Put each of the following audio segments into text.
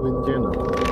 Entertainment Channel.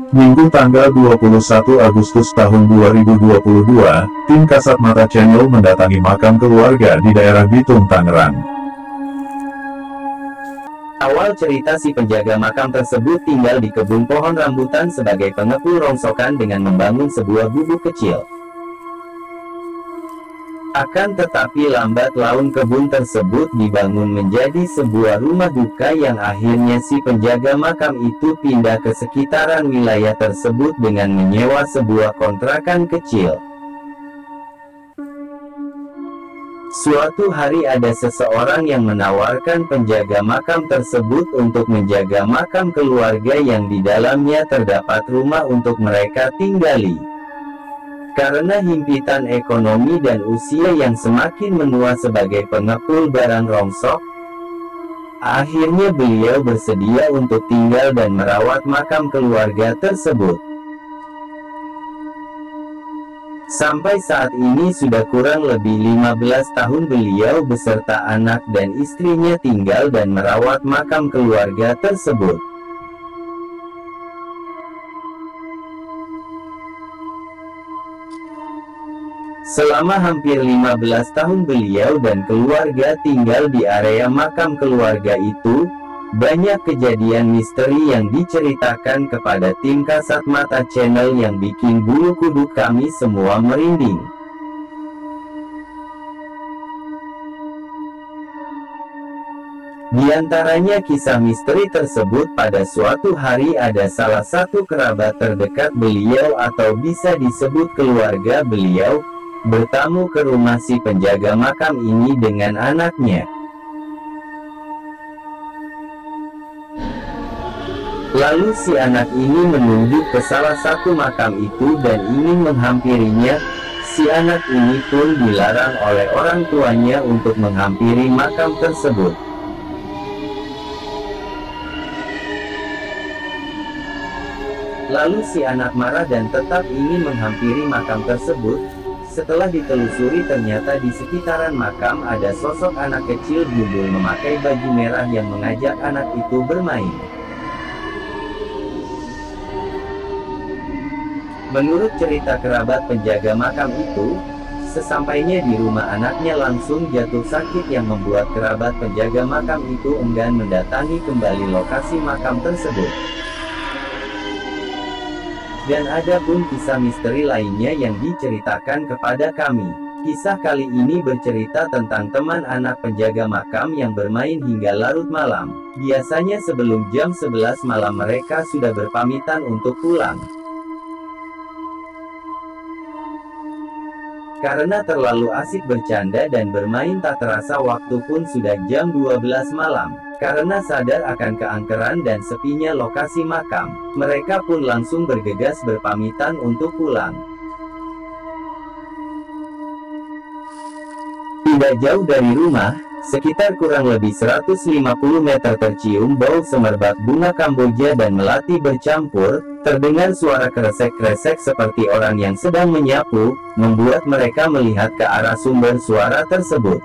Minggu tanggal 21 Agustus tahun 2022, tim Kasat Mata Channel mendatangi makam keluarga di daerah Bitung, Tangerang. Awal cerita si penjaga makam tersebut tinggal di kebun pohon rambutan sebagai pengepul rongsokan dengan membangun sebuah gubuk kecil. Akan tetapi lambat laun kebun tersebut dibangun menjadi sebuah rumah duka yang akhirnya si penjaga makam itu pindah ke sekitaran wilayah tersebut dengan menyewa sebuah kontrakan kecil. Suatu hari ada seseorang yang menawarkan penjaga makam tersebut untuk menjaga makam keluarga yang di dalamnya terdapat rumah untuk mereka tinggali. Karena himpitan ekonomi dan usia yang semakin menua sebagai pengepul barang rongsok, akhirnya beliau bersedia untuk tinggal dan merawat makam keluarga tersebut. Sampai saat ini sudah kurang lebih 15 tahun beliau beserta anak dan istrinya tinggal dan merawat makam keluarga tersebut. Selama hampir 15 tahun beliau dan keluarga tinggal di area makam keluarga itu, banyak kejadian misteri yang diceritakan kepada tim Kasat Mata Channel yang bikin bulu kuduk kami semua merinding. Di antaranya kisah misteri tersebut, pada suatu hari ada salah satu kerabat terdekat beliau atau bisa disebut keluarga beliau, bertamu ke rumah si penjaga makam ini dengan anaknya. Lalu si anak ini menunjuk ke salah satu makam itu dan ingin menghampirinya. Si anak ini pun dilarang oleh orang tuanya untuk menghampiri makam tersebut. Lalu si anak marah dan tetap ingin menghampiri makam tersebut. Setelah ditelusuri, ternyata di sekitaran makam ada sosok anak kecil gundul memakai baju merah yang mengajak anak itu bermain. Menurut cerita kerabat penjaga makam itu, sesampainya di rumah anaknya langsung jatuh sakit yang membuat kerabat penjaga makam itu enggan mendatangi kembali lokasi makam tersebut. Dan ada pun kisah misteri lainnya yang diceritakan kepada kami. Kisah kali ini bercerita tentang teman anak penjaga makam yang bermain hingga larut malam. Biasanya sebelum jam 11 malam mereka sudah berpamitan untuk pulang. Karena terlalu asik bercanda dan bermain tak terasa waktu pun sudah jam 12 malam. Karena sadar akan keangkeran dan sepinya lokasi makam, mereka pun langsung bergegas berpamitan untuk pulang. Tidak jauh dari rumah, sekitar kurang lebih 150 meter tercium bau semerbak bunga Kamboja dan melati bercampur, terdengar suara kresek-kresek seperti orang yang sedang menyapu, membuat mereka melihat ke arah sumber suara tersebut.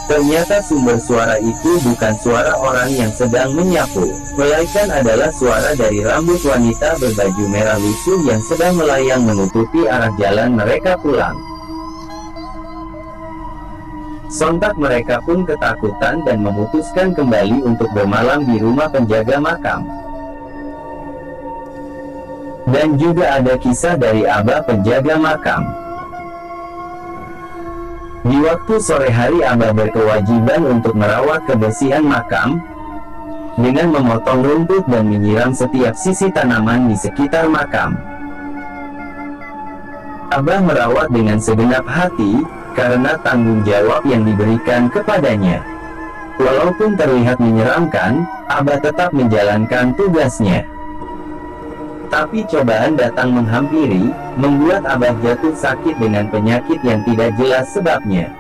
Ternyata sumber suara itu bukan suara orang yang sedang menyapu, melainkan adalah suara dari rambut wanita berbaju merah lusuh yang sedang melayang menutupi arah jalan mereka pulang. Sontak mereka pun ketakutan dan memutuskan kembali untuk bermalam di rumah penjaga makam. Dan juga ada kisah dari Abah penjaga makam. Di waktu sore hari Abah berkewajiban untuk merawat kebersihan makam, dengan memotong rumput dan menyiram setiap sisi tanaman di sekitar makam. Abah merawat dengan segenap hati, karena tanggung jawab yang diberikan kepadanya. Walaupun terlihat menyeramkan, Abah tetap menjalankan tugasnya. Tapi cobaan datang menghampiri, membuat Abah jatuh sakit dengan penyakit yang tidak jelas sebabnya.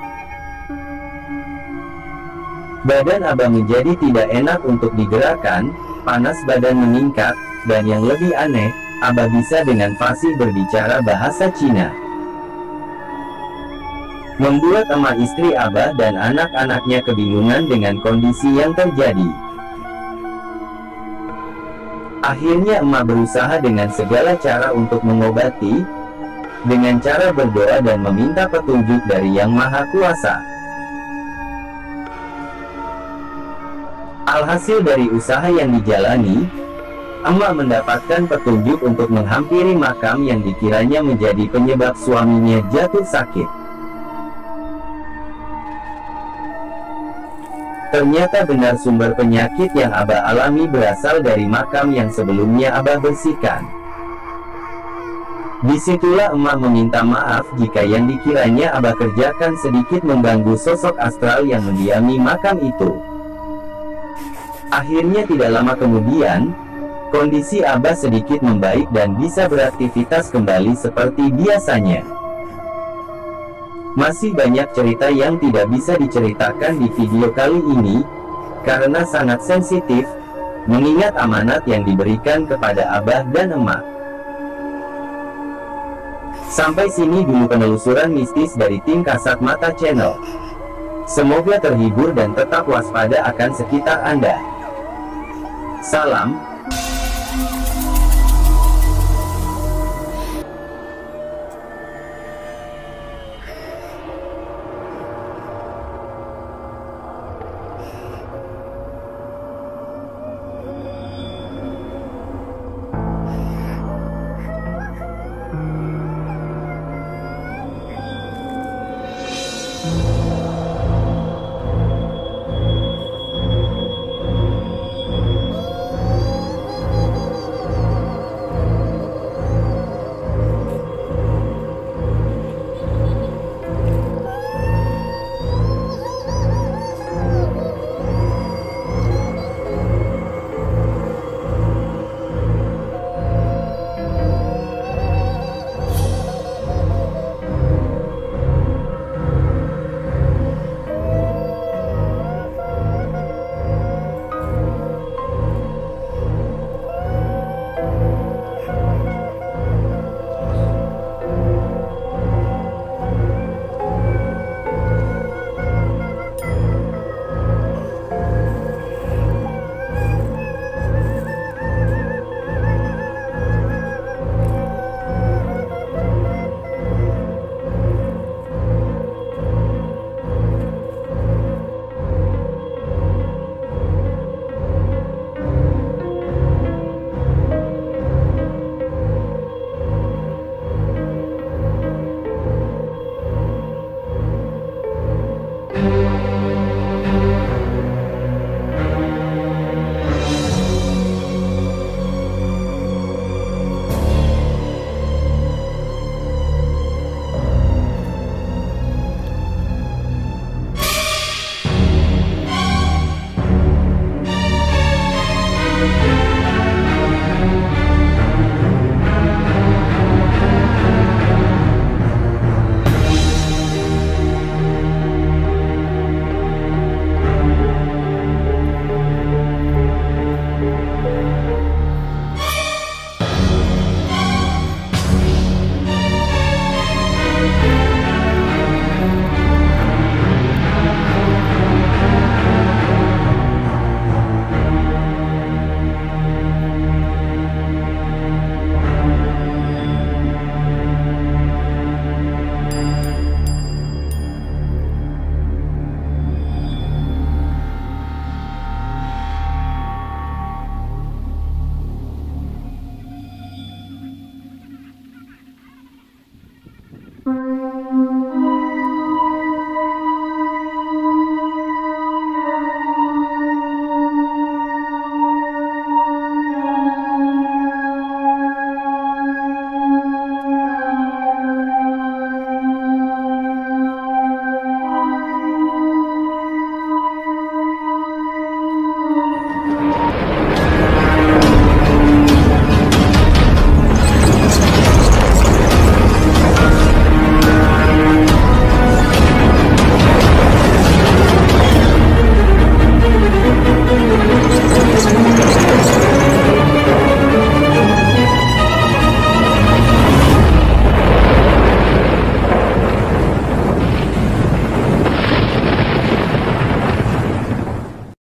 Badan Abah menjadi tidak enak untuk digerakkan, panas badan meningkat, dan yang lebih aneh, Abah bisa dengan fasih berbicara bahasa Cina. Membuat emak istri Abah dan anak-anaknya kebingungan dengan kondisi yang terjadi. Akhirnya emak berusaha dengan segala cara untuk mengobati, dengan cara berdoa dan meminta petunjuk dari Yang Maha Kuasa. Alhasil dari usaha yang dijalani, emak mendapatkan petunjuk untuk menghampiri makam yang dikiranya menjadi penyebab suaminya jatuh sakit. Ternyata benar sumber penyakit yang Abah alami berasal dari makam yang sebelumnya Abah bersihkan. Disitulah emak meminta maaf jika yang dikiranya Abah kerjakan sedikit mengganggu sosok astral yang mendiami makam itu. Akhirnya tidak lama kemudian, kondisi Abah sedikit membaik dan bisa beraktivitas kembali seperti biasanya. Masih banyak cerita yang tidak bisa diceritakan di video kali ini, karena sangat sensitif, mengingat amanat yang diberikan kepada Abah dan emak. Sampai sini dulu penelusuran mistis dari tim Kasat Mata Channel. Semoga terhibur dan tetap waspada akan sekitar Anda. Salam.